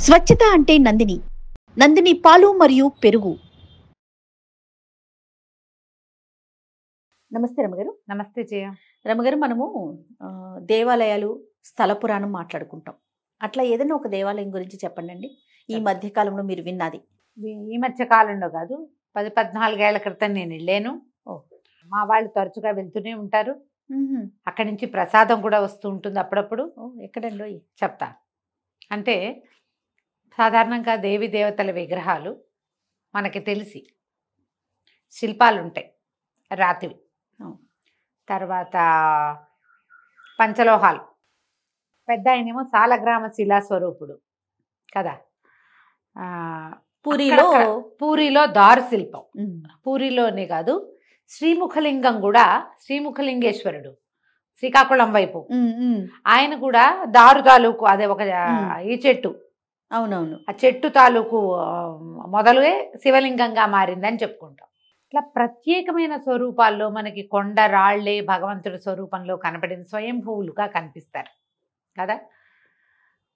స్వచ్ఛత అంటే నందిని. నందిని పాలు మరియు పెరుగు. నమస్తే రమగారు. నమస్తే జయ. రమగారు, మనము దేవాలయాలు, స్థల పురాణం మాట్లాడుకుంటాం. అట్లా ఏదైనా ఒక దేవాలయం గురించి చెప్పండి. ఈ మధ్య కాలంలో మీరు విన్నది. ఈ మధ్య కాలంలో కాదు, 10-14 ఏళ్ల క్రితం నేను వెళ్ళాను. మా వాళ్ళు తరచుగా వెళ్తూనే ఉంటారు. అక్కడి నుంచి ప్రసాదం కూడా వస్తూ ఉంటుంది అప్పుడప్పుడు. ఎక్కడంలో చెప్తా. అంటే సాధారణంగా దేవి దేవతల విగ్రహాలు మనకి తెలిసి శిల్పాలు ఉంటాయి, రాతివి. తర్వాత పంచలోహాలు. పెద్ద ఆయనేమో సాలగ్రామ శిలా స్వరూపుడు కదా. పూరిలో దారు శిల్పం. పూరిలోనే కాదు, శ్రీముఖలింగం కూడా, శ్రీముఖలింగేశ్వరుడు శ్రీకాకుళం వైపు, ఆయన కూడా దారు తాలూకు, అదే ఒక ఈ చెట్టు. అవునవును, ఆ చెట్టు తాలూకు మొదలుగే శివలింగంగా మారిందని చెప్పుకుంటాం. ఇట్లా ప్రత్యేకమైన స్వరూపాల్లో మనకి కొండ రాళ్లే భగవంతుడి స్వరూపంలో కనపడిన స్వయంభూవులుగా కనిపిస్తారు కదా.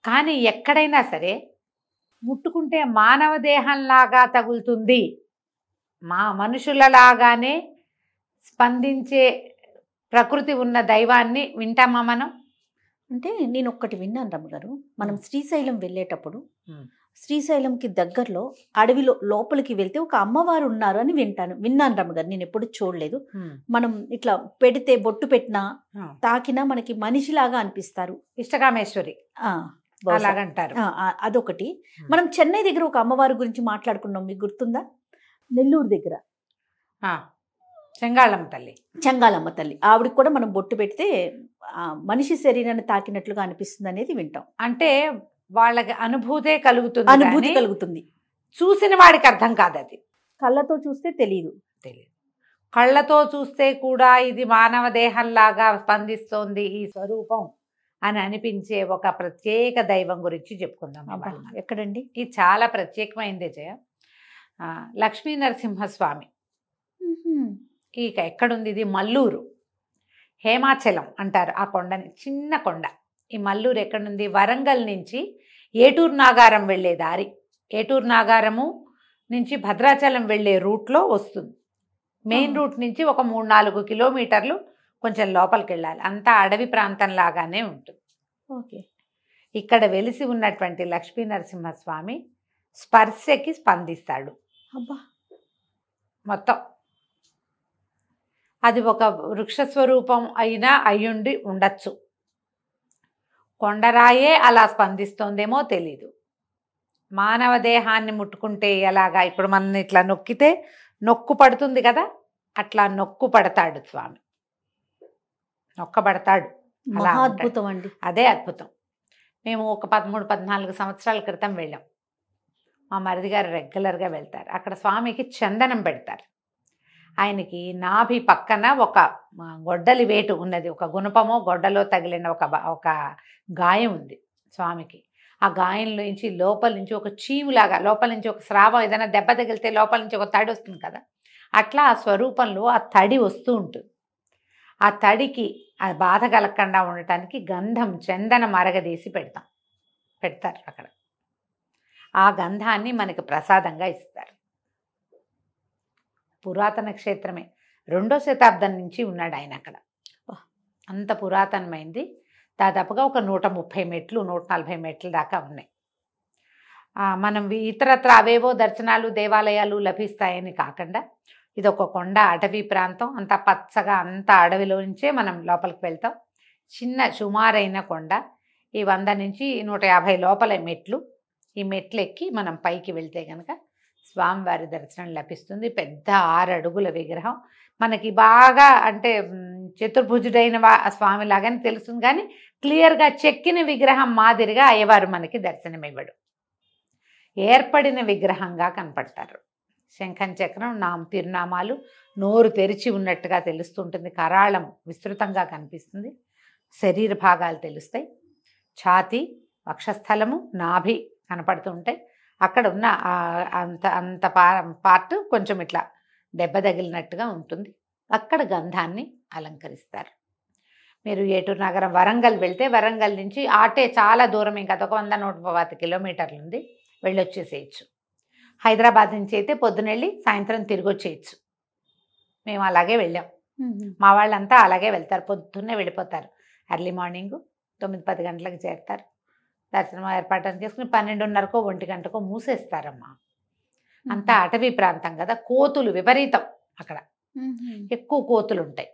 కానీ ఎక్కడైనా సరే ముట్టుకుంటే మానవ దేహంలాగా తగులుతుంది, మనుషులలాగానే స్పందించే ప్రకృతి ఉన్న దైవాన్ని వింటామా మనం? అంటే నేను ఒక్కటి విన్నాను రమ్మగారు. మనం శ్రీశైలం వెళ్ళేటప్పుడు శ్రీశైలంకి దగ్గరలో అడవిలో లోపలికి వెళ్తే ఒక అమ్మవారు ఉన్నారు అని విన్నాను రమ్మగారు. నేను ఎప్పుడు చూడలేదు. మనం ఇట్లా పెడితే, బొట్టు పెట్టినా తాకినా మనకి మనిషిలాగా అనిపిస్తారు. ఇష్టకామేశ్వరి అలాగంటారు. అదొకటి. మనం చెన్నై దగ్గర ఒక అమ్మవారి గురించి మాట్లాడుకున్నాం, మీకు గుర్తుందా? నెల్లూరు దగ్గర చెంగాళమ్మ తల్లి. ఆవిడకి కూడా మనం బొట్టు పెడితే మనిషి శరీరాన్ని తాకినట్లుగా అనిపిస్తుంది అనేది వింటాం. అంటే వాళ్ళకి అనుభూతి కలుగుతుంది. చూసిన వాడికి అర్థం కాదు, అది కళ్ళతో చూస్తే తెలియదు. కళ్ళతో చూస్తే కూడా ఇది మానవ దేహంలాగా స్పందిస్తోంది ఈ స్వరూపం అని అనిపించే ఒక ప్రత్యేక దైవం గురించి చెప్పుకుందాం. ఎక్కడండి? ఇది చాలా ప్రత్యేకమైందే జయ. లక్ష్మీ నరసింహస్వామి. ఇక ఎక్కడుంది ఇది? మల్లూరు, హేమాచలం అంటారు ఆ కొండని. చిన్న కొండ. ఈ మల్లూరు ఎక్కడుంది? వరంగల్ నుంచి ఏటూరు నాగారం వెళ్ళే దారి. ఏటూరు నాగారము నుంచి భద్రాచలం వెళ్ళే రూట్లో వస్తుంది. మెయిన్ రూట్ నుంచి ఒక 3-4 కిలోమీటర్లు కొంచెం లోపలికి వెళ్ళాలి. అంతా అడవి ప్రాంతం లాగానే ఉంటుంది. ఓకే. ఇక్కడ వెలిసి ఉన్నటువంటి లక్ష్మీ నరసింహస్వామి స్పర్శకి స్పందిస్తాడు. అబ్బా, మొత్తం అది ఒక వృక్ష స్వరూపం అయినా అయ్యుండి ఉండొచ్చు. కొండరాయే అలా స్పందిస్తోందేమో తెలీదు. మానవ దేహాన్ని ముట్టుకుంటే ఎలాగా, ఇప్పుడు మన ఇట్లా నొక్కితే నొక్కు పడుతుంది కదా, అట్లా నొక్కు పడతాడు స్వామి, నొక్కబడతాడు. అలా అద్భుతం అండి. అదే అద్భుతం. మేము ఒక 13-14 సంవత్సరాల క్రితం వెళ్ళాం. మా మరిది గారు రెగ్యులర్గా వెళ్తారు. అక్కడ స్వామికి చందనం పెడతారు. ఆయనకి నాభి పక్కన ఒక గొడ్డలి వేటు ఉన్నది. ఒక గుణపమో గొడ్డలో తగిలిన ఒక గాయం ఉంది స్వామికి. ఆ గాయంలో నుంచి లోపల నుంచి ఒక చీములాగా, లోపల నుంచి ఒక స్రావం, ఏదైనా దెబ్బ తగిలితే లోపల నుంచి ఒక తడి వస్తుంది కదా, అట్లా ఆ స్వరూపంలో ఆ తడి వస్తూ ఉంటుంది. ఆ తడికి ఆ బాధ కలగకుండా ఉండటానికి గంధం, చందనం అరగదీసి పెడతారు అక్కడ. ఆ గంధాన్ని మనకి ప్రసాదంగా ఇస్తారు. పురాతన క్షేత్రమే. 2వ శతాబ్దం నుంచి ఉన్నాడు ఆయన అక్కడ. అంత పురాతనమైంది. దాదాపుగా ఒక 130 మెట్లు, 140 మెట్ల దాకా ఉన్నాయి. మనం ఇతరత్ర అవేవో దర్శనాలు, దేవాలయాలు లభిస్తాయని కాకుండా ఇది ఒక కొండ, అటవీ ప్రాంతం. అంత పచ్చగా, అంత అడవిలో నుంచే మనం లోపలికి వెళ్తాం. చిన్న సుమారైన కొండ. ఈ 100 నుంచి 150 లోపల మెట్లు. ఈ మెట్లు ఎక్కి మనం పైకి వెళ్తే కనుక స్వామివారి దర్శనం లభిస్తుంది. పెద్ద 6 అడుగుల విగ్రహం. మనకి బాగా అంటే చతుర్భుజుడైన స్వామి లాగానే తెలుస్తుంది, కానీ క్లియర్గా చెక్కిన విగ్రహం మాదిరిగా అయ్యవారు మనకి దర్శనమివ్వడు. ఏర్పడిన విగ్రహంగా కనపడతారు. శంఖం, చక్రం, తిరునామాలు, నోరు తెరిచి ఉన్నట్టుగా తెలుస్తుంటుంది. కరాళం విస్తృతంగా కనిపిస్తుంది. శరీర భాగాలు తెలుస్తాయి. ఛాతీ, వక్షస్థలము, నాభి కనపడుతూ ఉంటాయి. అక్కడ ఉన్న అంత పార్ట్ కొంచెం ఇట్లా దెబ్బ తగిలినట్టుగా ఉంటుంది. అక్కడ గంధాన్ని అలంకరిస్తారు. మీరు ఏటూరు నగరం వరంగల్ వెళ్తే వరంగల్ నుంచి ఆటే చాలా దూరం, ఇంకా అదొక 100-150 కిలోమీటర్లు ఉంది, వెళ్ళొచ్చేసేయచ్చు. హైదరాబాద్ నుంచి అయితే పొద్దునెళ్ళి సాయంత్రం తిరిగి వచ్చేయచ్చు. మేము అలాగే వెళ్ళాం. మా వాళ్ళంతా అలాగే వెళ్తారు, పొద్దున్నే వెళ్ళిపోతారు. ఎర్లీ మార్నింగ్ 9-10 గంటలకు చేరుతారు. దర్శనం ఏర్పాటు చేసుకుని 12:30కో 1 గంటకో మూసేస్తారమ్మా. అంతా అటవీ ప్రాంతం కదా, కోతులు విపరీతం అక్కడ, ఎక్కువ కోతులు ఉంటాయి.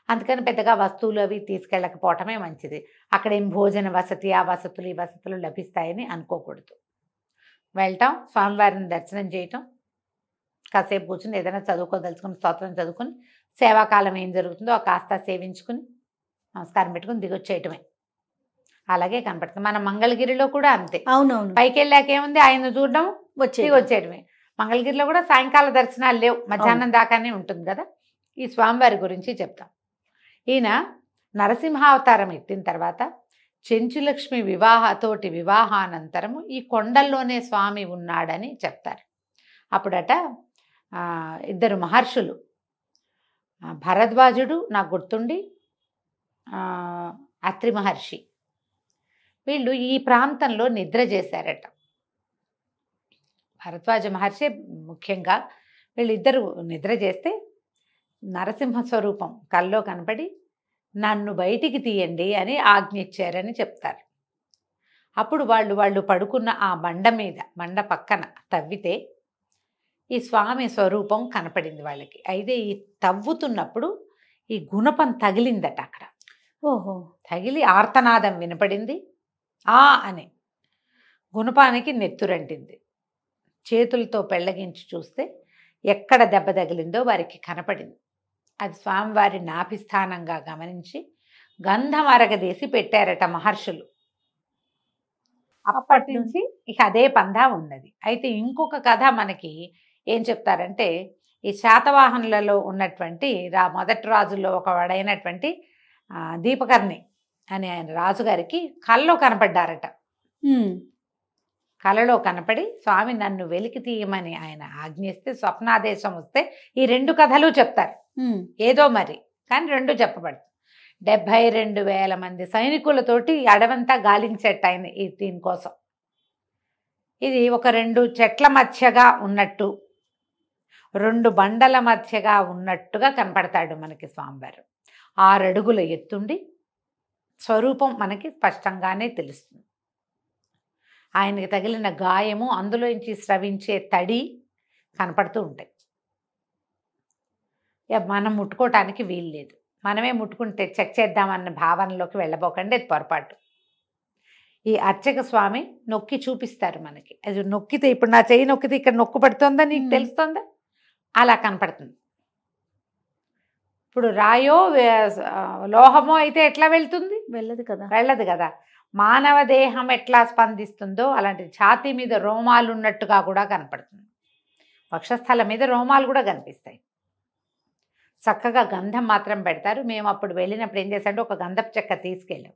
అందుకని పెద్దగా వస్తువులు అవి తీసుకెళ్ళకపోవటమే మంచిది. అక్కడ ఏం భోజన వసతి, ఆ వసతులు ఈ వసతులు లభిస్తాయని అనుకోకూడదు. వెళ్ళటం, స్వామివారిని దర్శనం చేయటం, కాసేపు కూర్చుని ఏదైనా చదువుకోదలుచుకుని స్తోత్రం చదువుకుని, సేవాకాలం ఏం జరుగుతుందో ఆ కాస్త సేవించుకుని నమస్కారం పెట్టుకుని దిగొచ్చేయటమే. అలాగే కనపడుతుంది. మన మంగళగిరిలో కూడా అంతే. అవునవును. పైకి వెళ్ళాక ఏముంది, ఆయన చూడడం వచ్చేయటమే. మంగళగిరిలో కూడా సాయంకాల దర్శనాలు లేవు, మధ్యాహ్నం దాకానే ఉంటుంది కదా. ఈ స్వామివారి గురించి చెప్తాం. ఈయన నరసింహావతారం ఎత్తిన తర్వాత చెంచులక్ష్మి వివాహానంతరము ఈ కొండల్లోనే స్వామి ఉన్నాడని చెప్తారు. అప్పుడట 2 మహర్షులు, భరద్వాజుడు నాకు గుర్తుండి అత్రి మహర్షి, వీళ్ళు ఈ ప్రాంతంలో నిద్ర చేశారట. భరద్వాజ మహర్షి ముఖ్యంగా, వీళ్ళిద్దరూ నిద్ర చేస్తే నరసింహ స్వరూపం కల్లో కనపడి నన్ను బయటికి తీయండి అని ఆజ్ఞ ఇచ్చారని చెప్తారు. అప్పుడు వాళ్ళు పడుకున్న ఆ బండ పక్కన తవ్వితే ఈ స్వామి స్వరూపం కనపడింది వాళ్ళకి. అయితే ఈ తవ్వుతున్నప్పుడు ఈ గుణపం తగిలిందట అక్కడ. తగిలి ఆర్తనాదం వినపడింది. అని గుణపానికి నెత్తురంటింది. చేతులతో పెళ్ళగించి చూస్తే ఎక్కడ దెబ్బ తగిలిందో వారికి కనపడింది. అది స్వామివారి నాభిస్థానంగా గమనించి గంధం అరగదీసి పెట్టారట మహర్షులు. అప్పటి నుంచి ఇక అదే పందా ఉన్నది. అయితే ఇంకొక కథ మనకి ఏం చెప్తారంటే, ఈ శాతవాహనులలో ఉన్నటువంటి మొదటి రాజుల్లో ఒకవాడైనటువంటి దీపకర్ణి అని ఆయన రాజుగారికి కల్లో కనపడ్డారట. కలలో కనపడి స్వామి నన్ను వెలికి తీయమని ఆయన ఆజ్ఞిస్తే స్వప్నాదేశం వస్తే ఈ 2 కథలు చెప్తారు. ఏదో మరి కానీ 2 చెప్పబడుతుంది. 72,000 మంది సైనికులతోటి అడవంతా గాలించేట ఆయన దీనికోసం. ఇది ఒక 2 చెట్ల మధ్యగా ఉన్నట్టు, 2 బండల మధ్యగా ఉన్నట్టుగా కనపడతాడు మనకి స్వామివారు. 6 అడుగుల ఎత్తుండి స్వరూపం మనకి స్పష్టంగానే తెలుస్తుంది. ఆయనకి తగిలిన గాయము, అందులోంచి స్రవించే తడి కనపడుతూ ఉంటాయి. మనం ముట్టుకోవటానికి వీలు లేదు. మనమే ముట్టుకుంటే చెక్ చేద్దామన్న భావనలోకి వెళ్ళబోకండి, అది పొరపాటు. ఈ అర్చక స్వామి నొక్కి చూపిస్తారు మనకి. అది నొక్కితే, ఇప్పుడు నా చెయ్యి నొక్కితే ఇక్కడ నొక్కు పడుతుందా, నీకు తెలుస్తుందా? అలా కనపడుతుంది. ఇప్పుడు రాయో లోహమో అయితే ఎట్లా వెళ్తుంది? వెళ్ళదు కదా. మానవ దేహం ఎట్లా స్పందిస్తుందో అలాంటి ఛాతీ మీద రోమాలు ఉన్నట్టుగా కూడా కనపడుతుంది. వక్షస్థలం మీద రోమాలు కూడా కనిపిస్తాయి. చక్కగా గంధం మాత్రం పెడతారు. మేము అప్పుడు వెళ్ళినప్పుడు ఏం చేశారంటే ఒక గంధపు చెక్క తీసుకెళ్ళాం,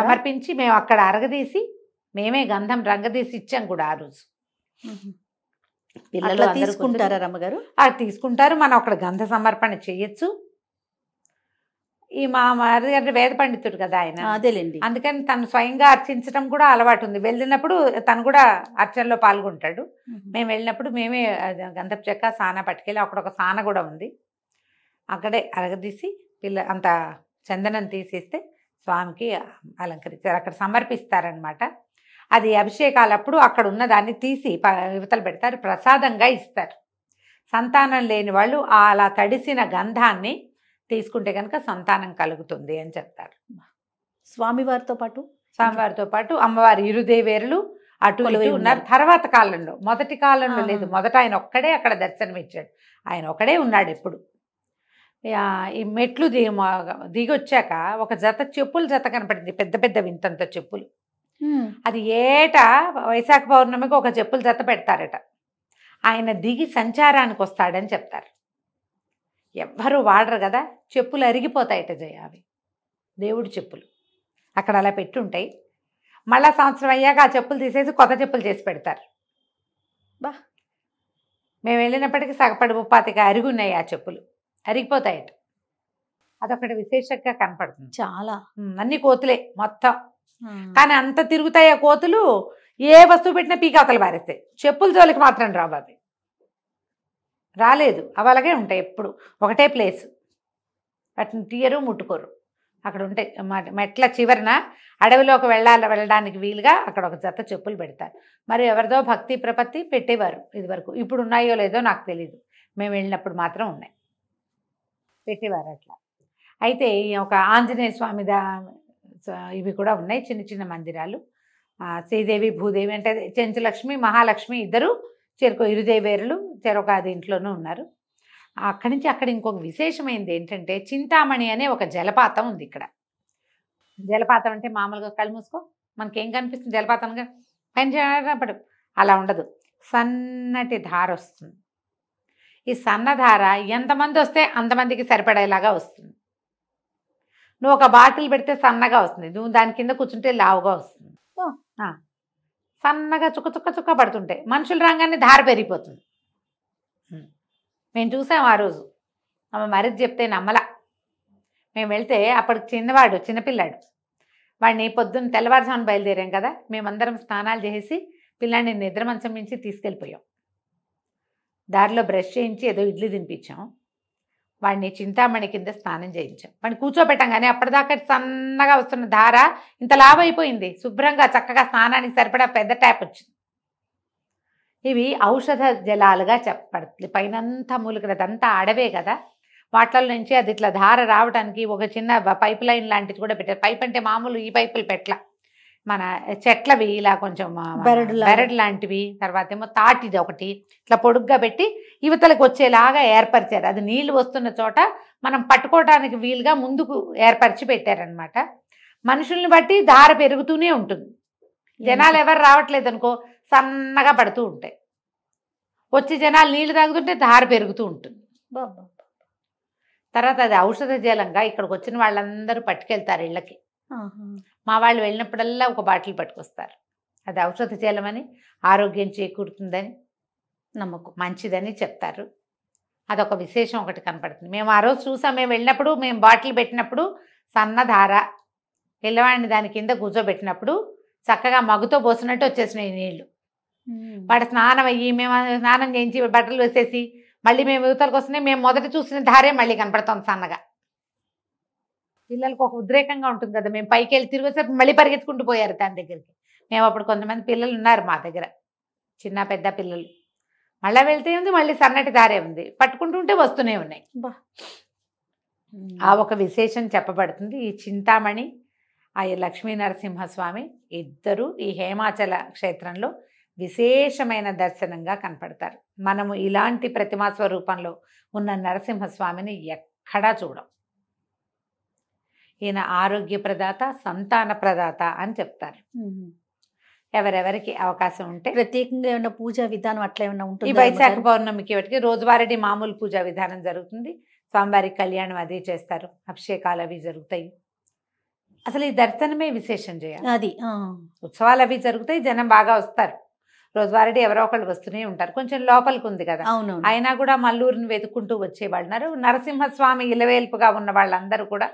సమర్పించి మేము అక్కడ అరగదీసి మేమే గంధం రంగదీసి ఇచ్చాం కూడా ఆ రోజు. పిల్లలు తీసుకుంటారా రమ్మగారు? తీసుకుంటారు. మనం అక్కడ గంధ సమర్పణ చేయొచ్చు. ఈ మా వారి గారు వేద పండితుడు కదా ఆయన, అదేలేండి, అందుకని తను స్వయంగా అర్చించడం కూడా అలవాటు ఉంది. వెళ్ళినప్పుడు తను కూడా అర్చనలో పాల్గొంటాడు. మేము వెళ్ళినప్పుడు మేమే గంధపు చెక్క సాన పట్టుకెళ్ళి, అక్కడ ఒక సాన కూడా ఉంది, అక్కడే అరగదీసి అంత చందనం తీసేస్తే స్వామికి అలంకరించారు, అక్కడ సమర్పిస్తారనమాట. అది అభిషేకాలప్పుడు అక్కడ ఉన్న దాన్ని తీసి యువతలు పెడతారు, ప్రసాదంగా ఇస్తారు. సంతానం లేని వాళ్ళు అలా తడిసిన గంధాన్ని తీసుకుంటే కనుక సంతానం కలుగుతుంది అని చెప్తారు. స్వామివారితో పాటు అమ్మవారి ఇరుదేవేరులు అటు ఉన్నారు. తర్వాత కాలంలో, మొదటి కాలంలో లేదు. మొదట ఆయన ఒక్కడే అక్కడ దర్శనం ఇచ్చాడు. ఆయన ఒకడే ఉన్నాడు ఎప్పుడు. ఈ మెట్లు దిగొచ్చాక ఒక చెప్పుల జత కనపడింది, పెద్ద పెద్ద వింతంత చెప్పులు. అది ఏటా వైశాఖ పౌర్ణమికి ఒక చెప్పుల జత పెడతారట. ఆయన దిగి సంచారానికి వస్తాడని చెప్తారు. ఎవ్వరూ వాడరు కదా, చెప్పులు అరిగిపోతాయట జయ. అవి దేవుడి చెప్పులు అక్కడ అలా పెట్టుంటాయి. మళ్ళా సంవత్సరం అయ్యాక ఆ చెప్పులు తీసేసి కొత్త చెప్పులు చేసి పెడతారు. మేము వెళ్ళినప్పటికీ సగపడి ముప్పాతిగా అరుగున్నాయి ఆ చెప్పులు, అరిగిపోతాయట. అదొకటి విశేషంగా కనపడుతుంది. చాలా అన్ని కోతులే మొత్తం. ఆ. కానీ అంత తిరుగుతాయి ఆ కోతులు, ఏ వస్తువు పెట్టినా పీక అవతల పారేస్తాయి. చెప్పుల జోలికి మాత్రం రావు అవి. రాలేదు, అవి అలాగే ఉంటాయి ఎప్పుడు ఒకటే ప్లేస్. వాటిని తీయరు, ముట్టుకోరు. అక్కడ ఉంటాయి మెట్ల చివరన అడవిలోకి వెళ్ళడానికి వీలుగా అక్కడ ఒక జత చెప్పులు పెడతారు. మరి ఎవరిదో భక్తి ప్రపత్తి పెట్టేవారు ఇది వరకు. ఇప్పుడు ఉన్నాయో లేదో నాకు తెలియదు, మేము వెళ్ళినప్పుడు మాత్రం ఉన్నాయి, పెట్టేవారు అట్లా. అయితే ఒక ఆంజనేయ స్వామి ఇవి కూడా ఉన్నాయి, చిన్న చిన్న మందిరాలు. శ్రీదేవి భూదేవి అంటే చెంచులక్ష్మి మహాలక్ష్మి ఇద్దరు ఇరుదేవేరులు చెరొక దీంట్లోనూ ఉన్నారు. అక్కడి నుంచి అక్కడ ఇంకొక విశేషమైనది ఏంటంటే చింతామణి అనే ఒక జలపాతం ఉంది ఇక్కడ. జలపాతం అంటే మామూలుగా కళ్ళు మూసుకో మనకేం కనిపిస్తుంది జలపాతంగా పైన అలా ఉండదు, సన్నటి ధార వస్తుంది. ఈ సన్నధార ఎంతమంది వస్తే అంతమందికి సరిపడేలాగా వస్తుంది. నువ్వు ఒక బాటిల్ పెడితే సన్నగా వస్తుంది, నువ్వు దాని కింద కూర్చుంటే లావుగా వస్తుంది. సన్నగా చుక్క చుక్క చుక్క పడుతుంటాయి. మనుషులు రాగానే ధార పెరిగిపోతుంది. మేము చూసాం ఆ రోజు, ఆమె మరిది చెప్తే నమ్మలా. మేము వెళ్తే అప్పటికి చిన్నపిల్లాడు, వాడిని పొద్దున్న తెల్లవారుజామున బయలుదేరాం కదా, మేమందరం స్నానాలు చేసి పిల్లాడిని నిద్ర మంచం నుంచి తీసుకెళ్ళిపోయాం. దారిలో బ్రష్ చేయించి ఏదో ఇడ్లీ తినిపించాం. వాడిని చింతామణి కింద స్నానం చేయించాం. వాడిని కూర్చోబెట్టాం, కానీ అప్పటిదాకా సన్నగా వస్తున్న ధార ఇంత లావైపోయింది. శుభ్రంగా చక్కగా స్నానానికి సరిపడా పెద్ద ట్యాప్ వచ్చింది. ఇవి ఔషధ జలాలుగా చెప్పబడుతుంది. పైనంతా మూలికలదంతా అడవే కదా, వాటిల నుంచి అది ఇట్లా ధార రావడానికి ఒక చిన్న పైప్ లైన్ లాంటిది కూడా పెట్టారు. పైప్ అంటే మామూలు ఈ పైపులు పెట్ల, మన చెట్లవి ఇలా కొంచెం బెరడు లాంటివి, తర్వాత ఏమో తాటిది ఒకటి ఇట్లా పొడుగ్గా పెట్టి యువతలకు వచ్చేలాగా ఏర్పరిచారు. అది నీళ్లు వస్తున్న చోట మనం పట్టుకోవడానికి వీలుగా ముందుకు ఏర్పరిచి పెట్టారనమాట. మనుషుల్ని బట్టి ధార పెరుగుతూనే ఉంటుంది. జనాలు ఎవరు రావట్లేదు అనుకో సన్నగా పడుతూ ఉంటాయి, వచ్చి జనాలు నీళ్లు తాగుతుంటే ధార పెరుగుతూ ఉంటుంది. తర్వాత అది ఔషధ జలంగా ఇక్కడికి వచ్చిన వాళ్ళందరూ పట్టుకెళ్తారు ఇళ్ళకి. మా వాళ్ళు వెళ్ళినప్పుడల్లా ఒక బాటిల్ పట్టుకొస్తారు. అది ఔషధ జలమని, ఆరోగ్యం చేకూరుతుందని, నమ్మకం, మంచిదని చెప్తారు. అదొక విశేషం ఒకటి కనపడుతుంది. మేము ఆ రోజు చూసాం, మేము వెళ్ళినప్పుడు మేము బాటిల్ పెట్టినప్పుడు సన్నధార, పిల్లవాడిని దాని కింద కూర్చోబెట్టినప్పుడు చక్కగా మగ్గుతో పోసినట్టు వచ్చేసినాయి నీళ్లు. వాడు స్నానం అయ్యి మేము స్నానం చేయించి బట్టలు వేసేసి మళ్ళీ మేము యువతలకు వస్తున్నాయి. మేము మొదట చూసిన ధారే మళ్ళీ కనపడుతుంది సన్నగా. పిల్లలకు ఒక ఉద్రేకంగా ఉంటుంది కదా, మేము పైకి వెళ్ళి తిరిగి వచ్చేసరికి మళ్ళీ పరిగెత్తుకుంటూ పోయారు దాని దగ్గరికి. మేము అప్పుడు కొంతమంది పిల్లలు ఉన్నారు మా దగ్గర, చిన్న పెద్ద పిల్లలు. మళ్ళీ వెళ్తే ఉంది, మళ్ళీ సన్నటి దారే ఉంది, పట్టుకుంటుంటే వస్తూనే ఉన్నాయి. ఆ ఒక విశేషం చెప్పబడుతుంది. ఈ చింతామణి ఆ లక్ష్మీ నరసింహస్వామి ఇద్దరు ఈ హేమాచల క్షేత్రంలో విశేషమైన దర్శనంగా కనపడతారు. మనము ఇలాంటి ప్రతిమా స్వరూపంలో ఉన్న నరసింహస్వామిని ఎక్కడా చూడం. ఈయన ఆరోగ్య ప్రదాత, సంతాన ప్రదాత అని చెప్తారు. ఎవరెవరికి అవకాశం ఉంటే ప్రత్యేకంగా ఏమైనా పూజా విధానం అట్లా ఏమైనా ఉంటుంది? ఈ వైశాఖ పౌర్ణమికి వాటికి రోజువారీ మామూలు పూజా విధానం జరుగుతుంది. స్వామివారికి కళ్యాణం అది చేస్తారు, అభిషేకాలు అవి జరుగుతాయి. అసలు ఈ దర్శనమే విశేషం చేయాలి. అది ఉత్సవాలు అవి జరుగుతాయి, జనం బాగా వస్తారు. రోజువారీ ఎవరో ఒకళ్ళు వస్తూనే ఉంటారు. కొంచెం లోపలికి ఉంది కదా, అయినా కూడా మల్లూరుని వెతుక్కుంటూ వచ్చేవాళ్ళున్నారు. నరసింహస్వామి ఇలవేల్పుగా ఉన్న వాళ్ళందరూ కూడా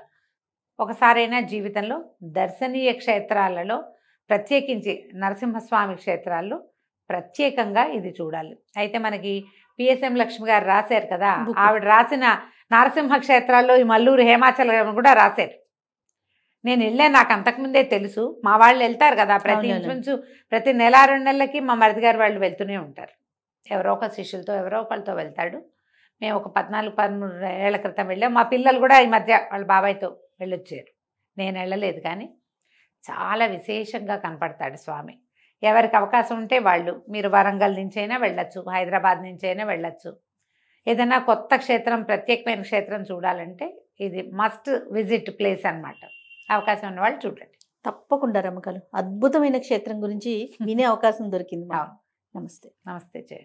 ఒకసారైనా జీవితంలో దర్శనీయ క్షేత్రాలలో, ప్రత్యేకించి నరసింహస్వామి క్షేత్రాల్లో ప్రత్యేకంగా ఇది చూడాలి. అయితే మనకి పిఎస్ఎం లక్ష్మి గారు రాశారు కదా, ఆవిడ రాసిన నరసింహ క్షేత్రాల్లో ఈ మల్లూరు హేమాచలం కూడా రాశారు. నేను వెళ్ళే, నాకు అంతకుముందే తెలుసు. మా వాళ్ళు వెళ్తారు కదా ప్రతి నెల 2 నెలలకి మా మరిది గారు వాళ్ళు వెళ్తూనే ఉంటారు. ఎవరో ఒక శిష్యులతో ఎవరో ఒకళ్ళతో వెళ్తాడు. మేము ఒక 14-13 ఏళ్ల క్రితం వెళ్ళాం. మా పిల్లలు కూడా ఈ మధ్య వాళ్ళ బాబాయ్తో వెళ్ళొచ్చారు. నేను వెళ్ళలేదు, కానీ చాలా విశేషంగా కనపడతాడు స్వామి. ఎవరికి అవకాశం ఉంటే వాళ్ళు, మీరు వరంగల్ నుంచి అయినా వెళ్ళొచ్చు, హైదరాబాద్ నుంచి అయినా వెళ్ళొచ్చు. ఏదైనా కొత్త క్షేత్రం, ప్రత్యేకమైన క్షేత్రం చూడాలంటే ఇది మస్ట్ విజిట్ ప్లేస్ అన్నమాట. అవకాశం ఉన్న వాళ్ళు చూడండి. తప్పకుండా రమ్మగారు, అద్భుతమైన క్షేత్రం గురించి వినే అవకాశం దొరికింది. నమస్తే. నమస్తే జయ.